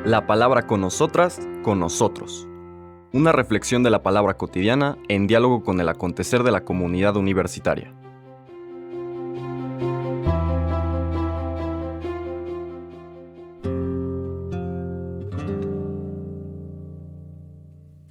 La palabra con nosotras, con nosotros. Una reflexión de la palabra cotidiana en diálogo con el acontecer de la comunidad universitaria.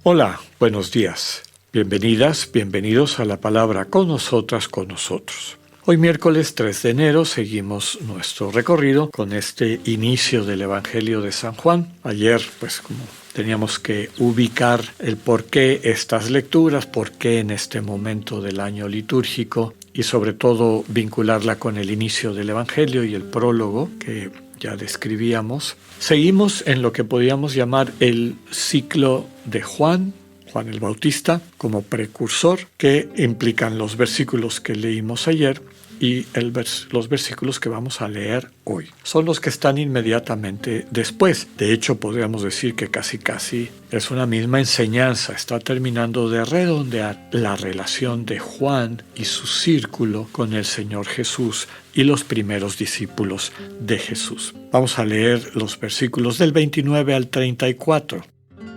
Hola, buenos días. Bienvenidas, bienvenidos a la palabra con nosotras, con nosotros. Hoy miércoles 3 de enero seguimos nuestro recorrido con este inicio del Evangelio de San Juan. Ayer, como teníamos que ubicar el por qué estas lecturas, por qué en este momento del año litúrgico y sobre todo vincularla con el inicio del Evangelio y el prólogo que ya describíamos. Seguimos en lo que podríamos llamar el ciclo de Juan el Bautista, como precursor, que implican los versículos que leímos ayer y los versículos que vamos a leer hoy. Son los que están inmediatamente después. De hecho, podríamos decir que casi es una misma enseñanza. Está terminando de redondear la relación de Juan y su círculo con el Señor Jesús y los primeros discípulos de Jesús. Vamos a leer los versículos del 29 al 34.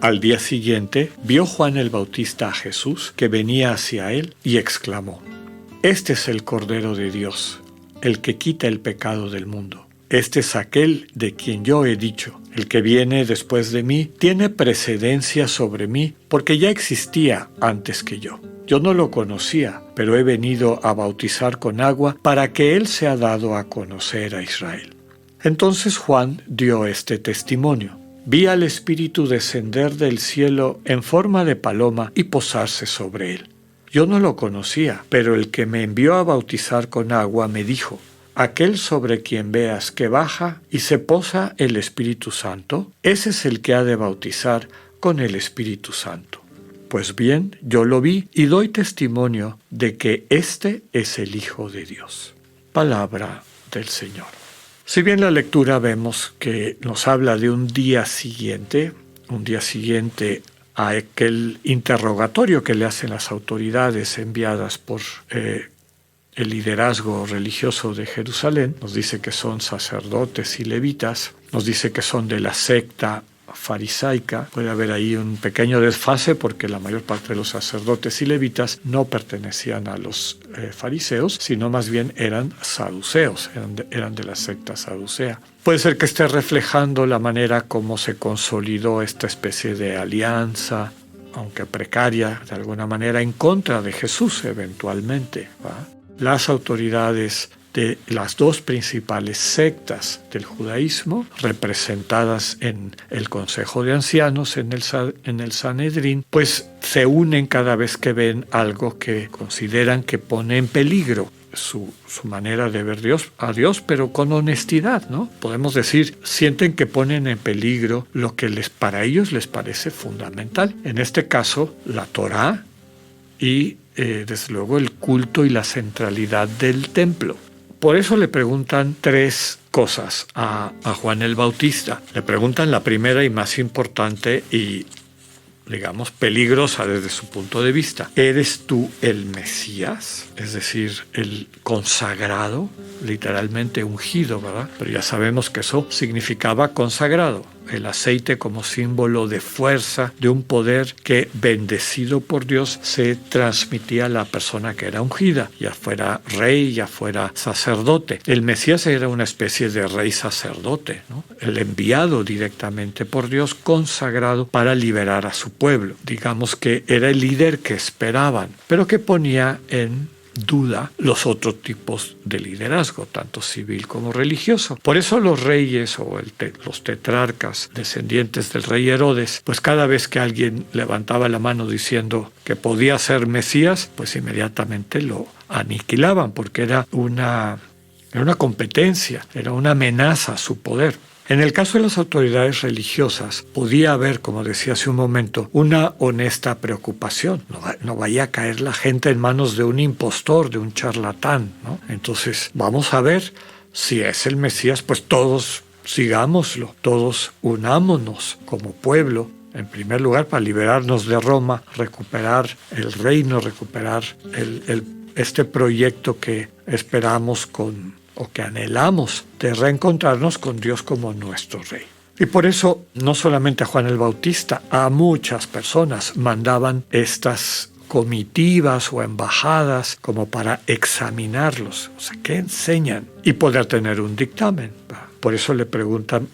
Al día siguiente, vio Juan el Bautista a Jesús, que venía hacia él, y exclamó: «Este es el Cordero de Dios, el que quita el pecado del mundo. Este es aquel de quien yo he dicho: el que viene después de mí tiene precedencia sobre mí, porque ya existía antes que yo. Yo no lo conocía, pero he venido a bautizar con agua para que él sea dado a conocer a Israel». Entonces Juan dio este testimonio: «Vi al Espíritu descender del cielo en forma de paloma y posarse sobre él. Yo no lo conocía, pero el que me envió a bautizar con agua me dijo: aquel sobre quien veas que baja y se posa el Espíritu Santo, ese es el que ha de bautizar con el Espíritu Santo. Pues bien, yo lo vi y doy testimonio de que este es el Hijo de Dios». Palabra del Señor. Si bien la lectura vemos que nos habla de un día siguiente a aquel interrogatorio que le hacen las autoridades enviadas por el liderazgo religioso de Jerusalén, nos dice que son sacerdotes y levitas, nos dice que son de la secta farisaica. Puede haber ahí un pequeño desfase porque la mayor parte de los sacerdotes y levitas no pertenecían a los fariseos, sino más bien eran saduceos, eran de la secta saducea. Puede ser que esté reflejando la manera como se consolidó esta especie de alianza, aunque precaria, de alguna manera en contra de Jesús eventualmente, ¿va? Las autoridades de las dos principales sectas del judaísmo, representadas en el Consejo de Ancianos, en el Sanedrín, pues se unen cada vez que ven algo que consideran que pone en peligro su manera de ver a Dios, pero con honestidad, ¿no? Podemos decir, sienten que ponen en peligro lo que para ellos les parece fundamental. En este caso, la Torá y, desde luego, el culto y la centralidad del templo. Por eso le preguntan tres cosas a Juan el Bautista. Le preguntan la primera y más importante y, digamos, peligrosa desde su punto de vista. ¿Eres tú el Mesías? Es decir, el consagrado, literalmente ungido, ¿verdad? Pero ya sabemos que eso significaba consagrado. El aceite como símbolo de fuerza, de un poder que, bendecido por Dios, se transmitía a la persona que era ungida, ya fuera rey, ya fuera sacerdote. El Mesías era una especie de rey sacerdote, ¿no? El enviado directamente por Dios, consagrado para liberar a su pueblo. Digamos que era el líder que esperaban, pero que ponía en duda los otros tipos de liderazgo, tanto civil como religioso. Por eso los reyes o los tetrarcas descendientes del rey Herodes, pues cada vez que alguien levantaba la mano diciendo que podía ser Mesías, pues inmediatamente lo aniquilaban, porque era una competencia, era una amenaza a su poder. En el caso de las autoridades religiosas, podía haber, como decía hace un momento, una honesta preocupación. No vaya a caer la gente en manos de un impostor, de un charlatán, ¿no? Entonces, vamos a ver si es el Mesías, pues todos sigámoslo, todos unámonos como pueblo, en primer lugar para liberarnos de Roma, recuperar el reino, recuperar este proyecto que esperamos o que anhelamos de reencontrarnos con Dios como nuestro Rey. Y por eso, no solamente a Juan el Bautista, a muchas personas mandaban estas comitivas o embajadas como para examinarlos, o sea, ¿qué enseñan? Y poder tener un dictamen. Por eso le preguntan,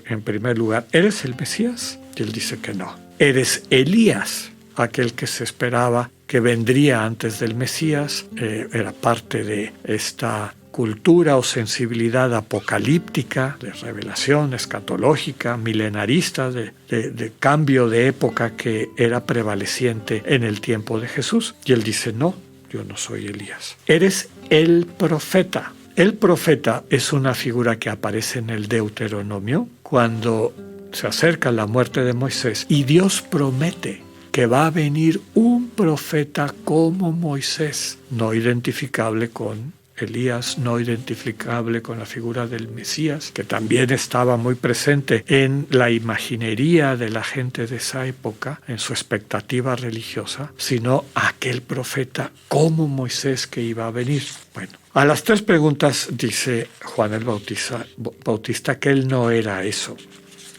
en primer lugar, ¿eres el Mesías? Y él dice que no. ¿Eres Elías? Aquel que se esperaba que vendría antes del Mesías, era parte de esta cultura o sensibilidad apocalíptica, de revelación escatológica, milenarista, de cambio de época que era prevaleciente en el tiempo de Jesús. Y él dice, no, yo no soy Elías. Eres el profeta. El profeta es una figura que aparece en el Deuteronomio cuando se acerca la muerte de Moisés y Dios promete que va a venir un profeta como Moisés, no identificable con Elías, no identificable con la figura del Mesías, que también estaba muy presente en la imaginería de la gente de esa época, en su expectativa religiosa, sino aquel profeta como Moisés que iba a venir. Bueno, a las tres preguntas dice Juan el Bautista que él no era eso.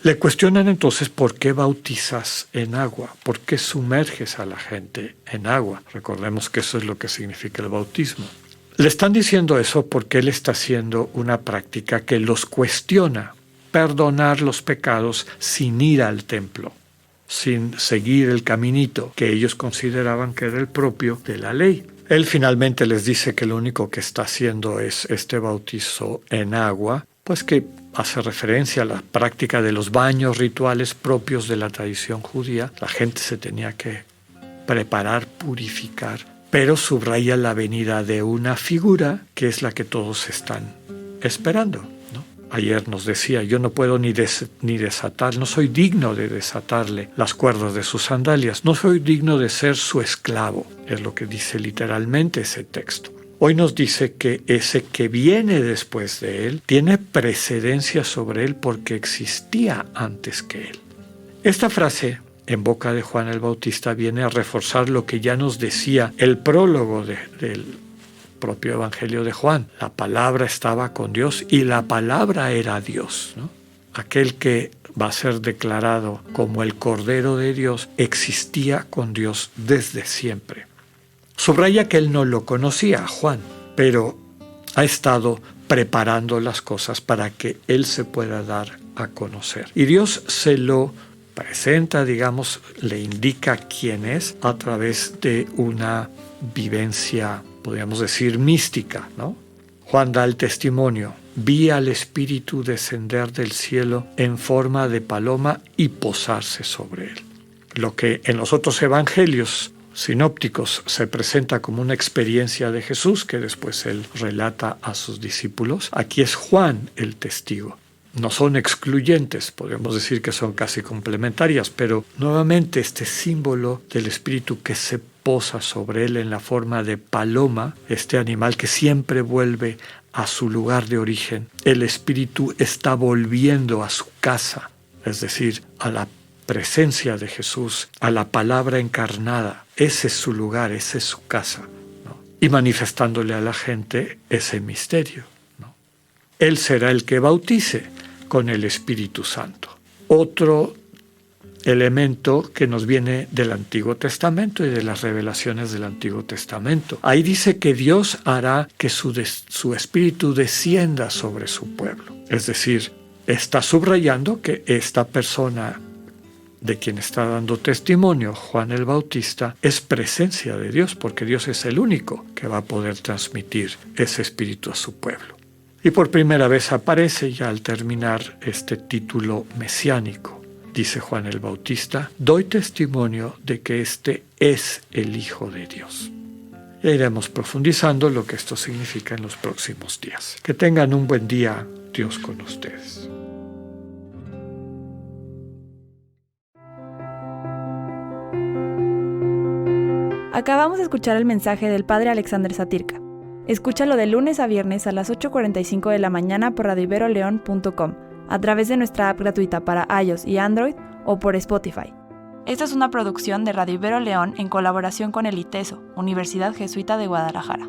Le cuestionan entonces por qué bautizas en agua, por qué sumerges a la gente en agua. Recordemos que eso es lo que significa el bautismo. Le están diciendo eso porque él está haciendo una práctica que los cuestiona, perdonar los pecados sin ir al templo, sin seguir el caminito que ellos consideraban que era el propio de la ley. Él finalmente les dice que lo único que está haciendo es este bautizo en agua, pues que hace referencia a la práctica de los baños rituales propios de la tradición judía. La gente se tenía que preparar, purificar, pero subraya la venida de una figura que es la que todos están esperando, ¿no? Ayer nos decía, yo no puedo ni desatar, no soy digno de desatarle las cuerdas de sus sandalias, no soy digno de ser su esclavo, es lo que dice literalmente ese texto. Hoy nos dice que ese que viene después de él tiene precedencia sobre él porque existía antes que él. Esta frase en boca de Juan el Bautista viene a reforzar lo que ya nos decía el prólogo del propio Evangelio de Juan. La palabra estaba con Dios y la palabra era Dios, ¿no? Aquel que va a ser declarado como el Cordero de Dios existía con Dios desde siempre. Subraya que él no lo conocía, Juan, pero ha estado preparando las cosas para que él se pueda dar a conocer. Y Dios se lo presenta, digamos, le indica quién es a través de una vivencia, podríamos decir, mística, ¿no? Juan da el testimonio: vi al Espíritu descender del cielo en forma de paloma y posarse sobre él. Lo que en los otros evangelios sinópticos se presenta como una experiencia de Jesús que después él relata a sus discípulos, aquí es Juan el testigo. No son excluyentes, podemos decir que son casi complementarias, pero nuevamente este símbolo del Espíritu que se posa sobre él en la forma de paloma, este animal que siempre vuelve a su lugar de origen, el Espíritu está volviendo a su casa, es decir, a la presencia de Jesús, a la palabra encarnada. Ese es su lugar, esa es su casa, ¿no? Y manifestándole a la gente ese misterio, ¿no? Él será el que bautice con el Espíritu Santo. Otro elemento que nos viene del Antiguo Testamento y de las revelaciones del Antiguo Testamento. Ahí dice que Dios hará que su Espíritu descienda sobre su pueblo. Es decir, está subrayando que esta persona de quien está dando testimonio Juan el Bautista es presencia de Dios, porque Dios es el único que va a poder transmitir ese espíritu a su pueblo. Y por primera vez aparece ya al terminar este título mesiánico. Dice Juan el Bautista: doy testimonio de que este es el Hijo de Dios. Y iremos profundizando lo que esto significa en los próximos días. Que tengan un buen día, Dios con ustedes. Acabamos de escuchar el mensaje del Padre Alexander Satirka. Escúchalo de lunes a viernes a las 8:45 de la mañana por radioiberoleon.com, a través de nuestra app gratuita para iOS y Android o por Spotify. Esta es una producción de Radio Ibero León en colaboración con el ITESO, Universidad Jesuita de Guadalajara.